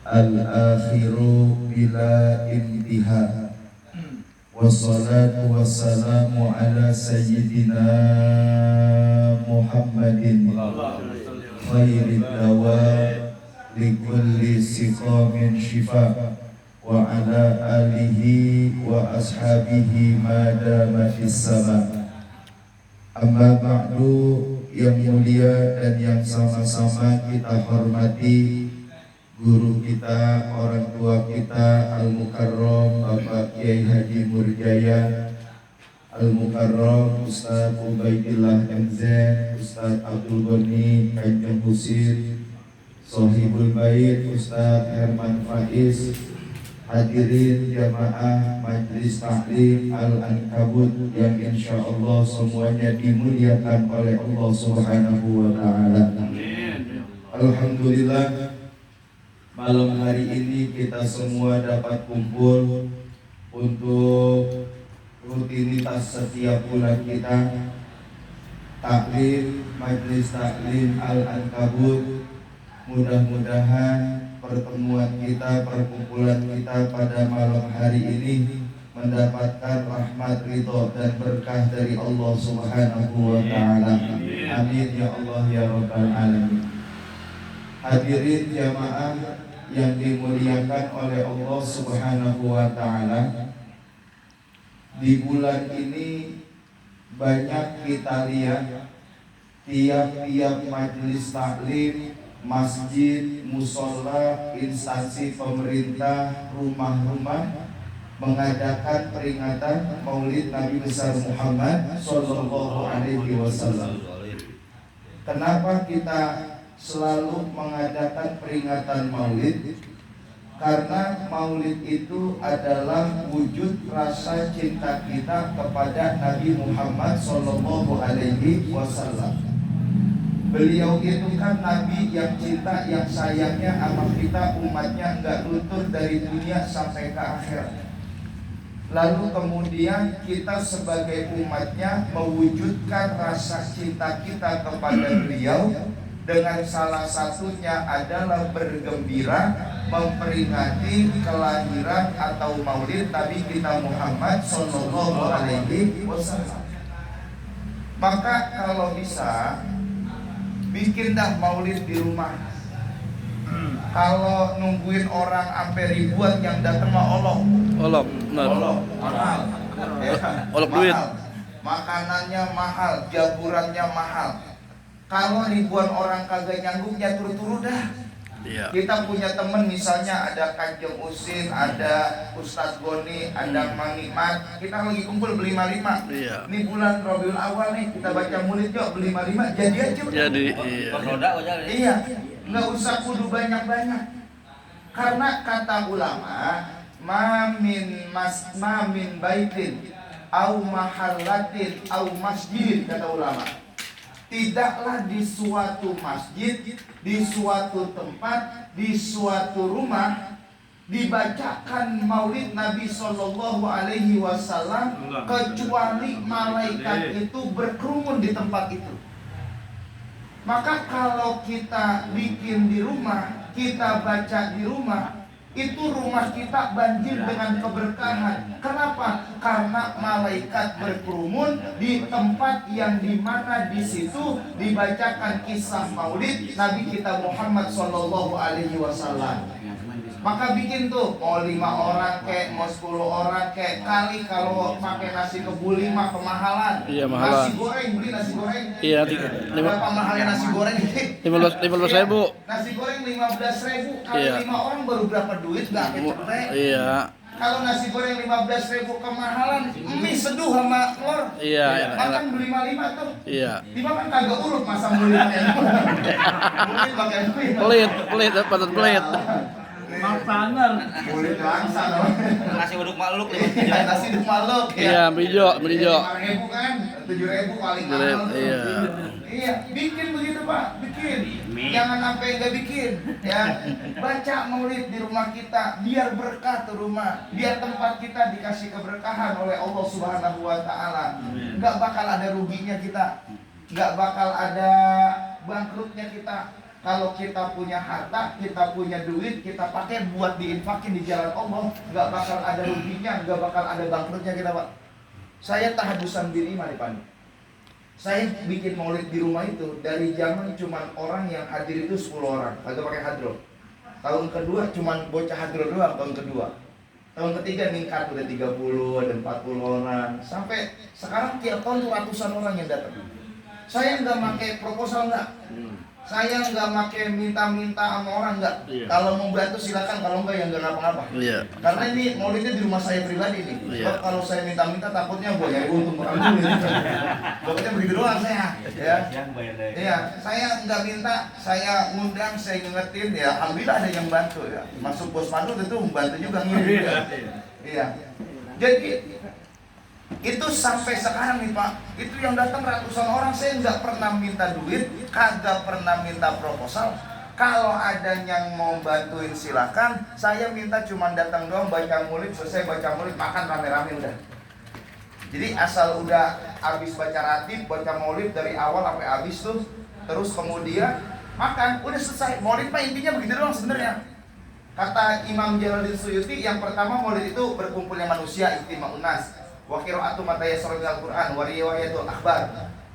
al-akhiru bila intiha. Wassalatu wassalamu ala sayyidina Muhammadin khairid dawa likulli siqamin shifa wa ala alihi wa ashabihi madama fis sama. Amma ba'du, yang mulia dan yang sama-sama kita hormati guru kita, orang tua kita, Al-Mukarram Bapak Kiai Haji Murjaya, Al-Mukarram Ustaz Ubaidillah MZ, Ustaz Abdul Ghani Kanjeng Husir, Sohibul Bait Ustaz Herman Faiz, hadirin jamaah Majlis Taklim Al-Ankabut yang insya Allah semuanya dimuliakan oleh Allah Subhanahu wa Ta'ala. Alhamdulillah, malam hari ini kita semua dapat kumpul untuk rutinitas setiap bulan kita, taklim, Majlis Taklim Al-Ankabut. Mudah-mudahan pertemuan kita, perkumpulan kita pada malam hari ini mendapatkan rahmat, ridho dan berkah dari Allah Subhanahu wa Ta'ala. Amin ya Allah ya Rabbal Alamin. Hadirin jamaah yang dimuliakan oleh Allah Subhanahu wa Ta'ala, di bulan ini banyak kita lihat tiap-tiap majelis taklim, masjid, musola, instansi pemerintah, rumah-rumah mengadakan peringatan Maulid Nabi besar Muhammad Sallallahu Alaihi Wasallam. Kenapa kita selalu mengadakan peringatan Maulid? Karena Maulid itu adalah wujud rasa cinta kita kepada Nabi Muhammad Sallallahu Alaihi Wasallam. Beliau itu kan Nabi yang cinta, yang sayangnya sama kita umatnya enggak luntur dari dunia sampai ke akhirat. Lalu kemudian kita sebagai umatnya mewujudkan rasa cinta kita kepada beliau dengan salah satunya adalah bergembira memperingati kelahiran atau Maulid Nabi kita Muhammad Sallallahu Alaihi Wasallam. Maka kalau bisa bikin dah Maulid di rumah. Kalau nungguin orang sampai ribuan yang datang mah olok, mahal, olok duit. Makanannya mahal, jaburannya mahal. Kalau ribuan orang kagak nyanggup, ya turu-turu dah. Iya. Kita punya temen misalnya ada Kanjeng Usin, ada Ustadz Goni, ada Mang Nikmat. Kita lagi kumpul beli 55. Iya. Ini bulan Rabiul Awal nih, kita baca Maulid yuk, beli 55 jadi aja. Jadi iya. Iya, nggak usah kudu banyak-banyak. Karena kata ulama, mamin baitin au mahallatin au masjid, kata ulama. Tidaklah di suatu masjid, di suatu tempat, di suatu rumah dibacakan Maulid Nabi Sallallahu Alaihi Wasallam kecuali malaikat itu berkerumun di tempat itu. Maka kalau kita bikin di rumah, kita baca di rumah, itu rumah kita banjir dengan keberkahan. Kenapa? Karena malaikat berkerumun di tempat yang dimana di situ dibacakan kisah Maulid Nabi kita Muhammad Sallallahu Alaihi Wasallam. Maka bikin tuh mau 5 orang kek, mau 10 orang kek. Kali kalau pakai nasi kebuli mah kemahalan. Iya, mahalan. Nasi goreng, beli nasi goreng. Iya, berapa mahalnya nasi goreng? 15.000. Nasi goreng 15.000. Kalau iya. 5 orang baru berapa duit? Gak cepet. Iya. Kalau nasi goreng 15.000 kemahalan, mie seduh sama telur. Iya. Makan beli 5 tuh. Iya. Dimakan kagak urut masa mulutnya. Mungkin pakai mie. Pelit, patut pelit. Makanan kulit langsang nasi uduk makhluk ya, nasi uduk makhluk ya. Iya, belijo 5.000 kan, 7.000 paling mahal. Iya, bikin begitu Pak, bikin. Jangan sampai enggak bikin ya. Baca Maulid di rumah kita biar berkah tuh rumah, biar tempat kita dikasih keberkahan oleh Allah Subhanahu wa Ta'ala. Enggak bakal ada ruginya kita, enggak bakal ada bangkrutnya kita. Kalau kita punya harta, kita punya duit, kita pakai buat diinfakin di jalan Allah, nggak bakal ada ruginya, nggak bakal ada bangkrutnya kita, Pak. Saya tahadusan bin Iman, Pak. Saya bikin maulid di rumah itu dari zaman cuman orang yang hadir itu 10 orang, kagak pakai hadro. Tahun kedua cuman bocah hadro doang, tahun kedua. Tahun ketiga meningkat udah 30, ada 40 orang. Sampai sekarang tiap tahun tuh ratusan orang yang datang. Saya nggak pakai proposal, nggak. Saya nggak pakai minta-minta sama orang, nggak. Kalau mau bantu silakan, kalau enggak ya nggak ngapa-ngapa. Karena ini maulidnya di rumah saya pribadi nih. Sebab kalau saya minta-minta takutnya gue nyari untung orang dulu. Pokoknya begitu doang saya. Ya. Iya, saya nggak minta, saya ngundang, saya ngingetin ya. Alhamdulillah ada yang bantu ya. Masuk Bos Madu itu membantu juga ngirim. Iya. Jadi itu sampai sekarang nih Pak, itu yang datang ratusan orang. Saya nggak pernah minta duit, kagak pernah minta proposal. Kalau ada yang mau bantuin silakan. Saya minta cuma datang doang, baca maulid, selesai baca maulid, makan rame-rame udah. Jadi asal udah habis baca ratib, baca maulid dari awal sampai habis tuh, terus kemudian makan, udah selesai. Maulid Pak intinya begitu doang sebenarnya. Kata Imam Jalaluddin Suyuti, yang pertama maulid itu berkumpulnya manusia, ijtima'un nas. Wa qira'atu ma tayassara minal Qur'an wa riwayatul akhbar.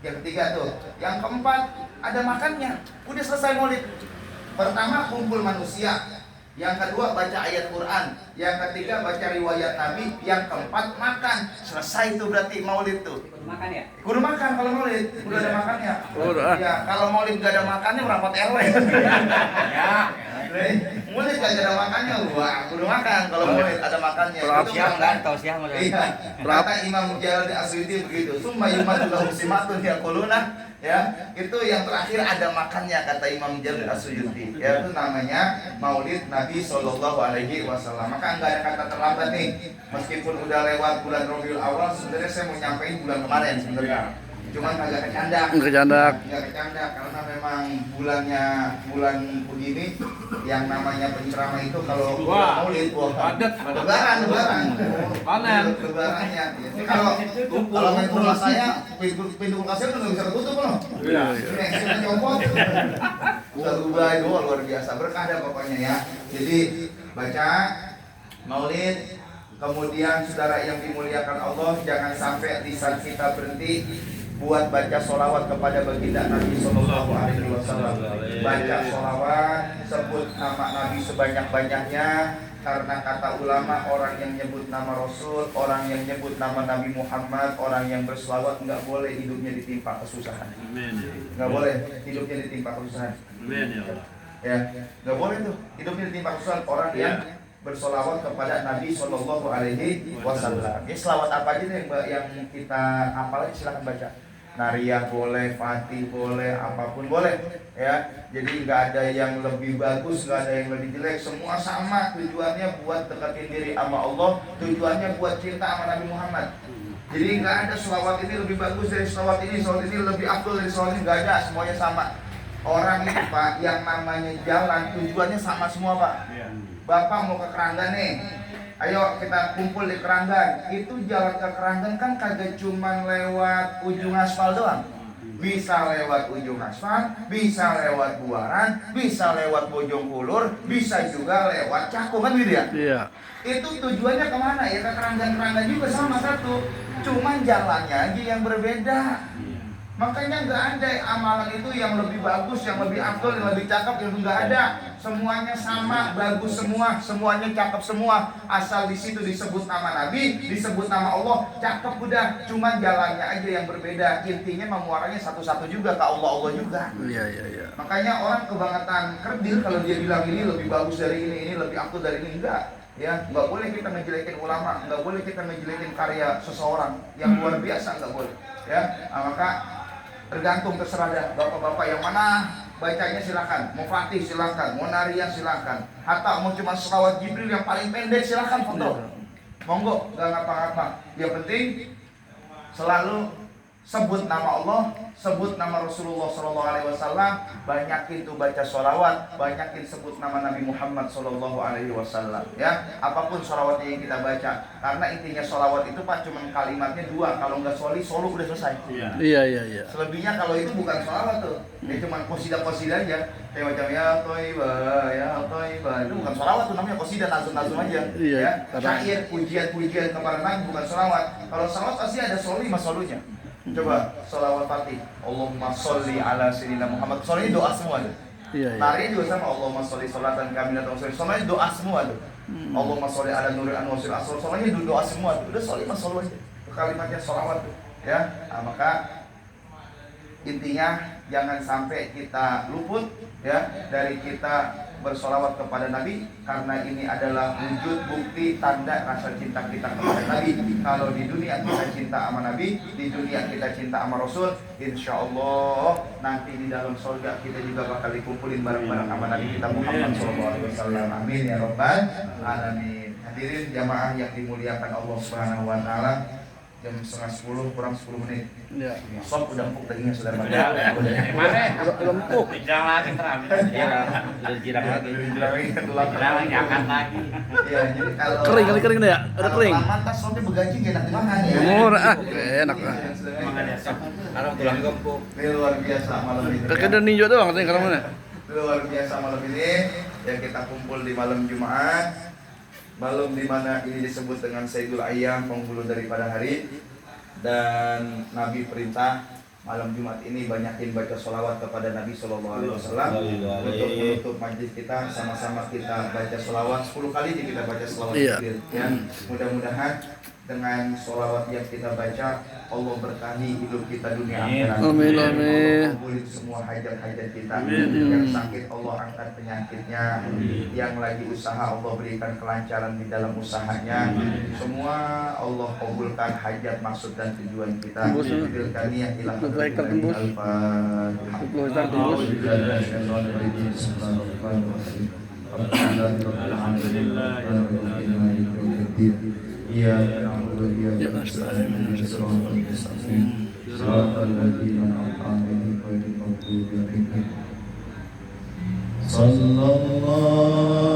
Yang ketiga tuh. Yang keempat ada makannya. Udah selesai maulid. Pertama kumpul manusia. Yang kedua baca ayat Quran. Yang ketiga baca riwayat Nabi. Yang keempat makan. Selesai itu berarti maulid tuh. Kudu makan ya? Kudu makan kalau maulid. Udah ada makannya. Ya, kalau maulid gak ada makannya rapat RW. Ya. Maulid gak ada makannya, wah kudu makan. Kalau maulid ada makannya. Itu siang kan, tau siang makan. Iya. Kata Imam Jalaluddin Asyuti begitu. Summa yumatu lahu simatun yaquluna, ya. Itu yang terakhir ada makannya kata Imam Jalaluddin Asyuti. Ya, itu namanya Maulid Nabi Sallallahu Alaihi Wasallam. Maka enggak ada kata terlambat nih. Meskipun udah lewat bulan Rabiul Awal, sebenarnya saya mau nyampein bulan kemarin sebenarnya. Cuman agak kecandak. Enggak kecandak karena memang bulan begini yang namanya penceramah itu kalau maulid padat. Lebaran. Lebarannya. Jadi kalau main rumah saya pintu kulkasnya udah bisa ketutup loh. Iya. Saya copot. Udah rubah itu luar biasa, berkah dah pokoknya ya. Jadi baca maulid. Kemudian saudara yang dimuliakan Allah, jangan sampai lisan kita berhenti buat baca sholawat kepada baginda Nabi Sallallahu Alaihi Wasallam. Baca sholawat, sebut nama Nabi sebanyak-banyaknya. Karena kata ulama, orang yang nyebut nama Rasul, orang yang nyebut nama Nabi Muhammad, orang yang berselawat nggak boleh hidupnya ditimpa kesusahan. Nggak boleh hidupnya ditimpa kesusahan. Ya, nggak boleh tuh hidupnya ditimpa kesusahan orang yang bersolawat kepada Nabi Sallallahu Alaihi Wasallam. Ya, selawat apa aja nih yang kita hafal, silakan baca. Nariyah boleh, Fatih boleh, apapun boleh, ya. Jadi nggak ada yang lebih bagus, nggak ada yang lebih jelek, semua sama. Tujuannya buat deketin diri sama Allah, tujuannya buat cinta sama Nabi Muhammad. Jadi nggak ada selawat ini lebih bagus dari selawat ini lebih afdal dari selawat ini, nggak ada, semuanya sama. Orang ini Pak, yang namanya jalan, tujuannya sama semua Pak. Bapak mau ke Keranggan nih, ayo kita kumpul di Keranggan. Itu jalan ke Keranggan kan kagak cuman lewat ujung aspal doang. Bisa lewat ujung aspal, bisa lewat Buaran, bisa lewat Bojongkulur, bisa juga lewat Cakung, kan gitu ya? Iya. Itu tujuannya kemana ya? Ke Keranggan-Keranggan juga sama satu, cuman jalannya aja yang berbeda. Makanya nggak ada amalan itu yang lebih bagus, yang lebih afdal, yang lebih cakep, yang nggak ada. Semuanya sama, bagus semua, semuanya cakep semua. Asal di situ disebut nama Nabi, disebut nama Allah, cakep udah. Cuman jalannya aja yang berbeda. Intinya memuaranya satu-satu juga ke Allah juga. Iya. Makanya orang kebangetan kerdil kalau dia bilang ini lebih bagus dari ini lebih afdal dari ini, enggak. Ya, nggak boleh kita ngejelekin ulama, nggak boleh kita ngejelekin karya seseorang yang luar biasa, nggak boleh. Ya, maka tergantung, terserah dah bapak-bapak yang mana bacanya silakan, mau Fatih silakan, mau Nariyah silakan, hatta mau cuma selawat Jibril yang paling pendek silakan foto, monggo, nggak ngapa-ngapa. Yang penting selalu Sebut nama Allah, sebut nama Rasulullah SAW, banyakin tuh baca sholawat, banyakin sebut nama Nabi Muhammad SAW. Ya, apapun sholawatnya yang kita baca, karena intinya sholawat itu Pak cuma kalimatnya 2, kalau nggak solo udah selesai. Iya. Selebihnya kalau itu bukan sholawat tuh, dia cuma qasidah aja, kayak macam ya Thaibah, itu bukan sholawat tuh, namanya qasidah, nazum aja. Iya, Ya, karena syair, pujian kepada Nabi bukan sholawat. Kalau sholawat pasti ada solo 5 solunya. Coba sholawat Fatih, Allahumma sholli ala sayyidina Muhammad. Soalnya doa semua tuh. Iya. Tari juga sama, Allahumma sholli sholatan kamilatan wa sallim. Soalnya doa semua tuh. Allahumma sholli ala nuril anwasil asrar. Soalnya doa semua tuh. Udah sholli mas sholli aja. Kalimatnya sholawat tuh. Ya, nah, maka intinya jangan sampai kita luput ya dari kita bersolawat kepada Nabi, karena ini adalah wujud bukti tanda rasa cinta kita kepada Nabi. Kalau di dunia kita cinta sama Nabi, di dunia kita cinta sama Rasul, insya Allah nanti di dalam surga kita juga bakal dikumpulin bareng-bareng sama Nabi kita Muhammad SAW. Amin ya Rabbal Alamin. Hadirin jamaah yang dimuliakan Allah Subhanahu Wa Taala, jam 9:30 kurang 10 menit. Ya. Sok udah empuk dagingnya saudara. Udah empuk. Jirang lagi terang. Udah jirang lagi. Jirang lagi angkat lagi. Iya, jadi kalau Kering deh ya. Udah kering. Lama tas sopnya begaji enak dimakan ya. Murah enak. Kalau tulang gempuk. Ini luar biasa malam ini. Kekedon ninja doang katanya kalau mana. Luar biasa malam ini yang kita kumpul di malam Jumat. Malam di mana ini disebut dengan Sayyidul Ayyam, penghulu daripada hari. Dan Nabi perintah malam Jumat ini banyakin baca sholawat kepada Nabi SAW. Untuk menutup majlis kita, sama-sama kita baca sholawat 10 kali kita baca sholawat. Iya. Ya, mudah-mudahan dengan sholawat yang kita baca, Allah berkahi hidup kita dunia akhirat. Amin. Allah kabulin semua hajat-hajat kita. Yang sakit Allah angkat penyakitnya. Yang lagi usaha Allah berikan kelancaran di dalam usahanya. Semua Allah kabulkan hajat, maksud dan tujuan kita. Bilkani yang hilang Iya, Sallallahu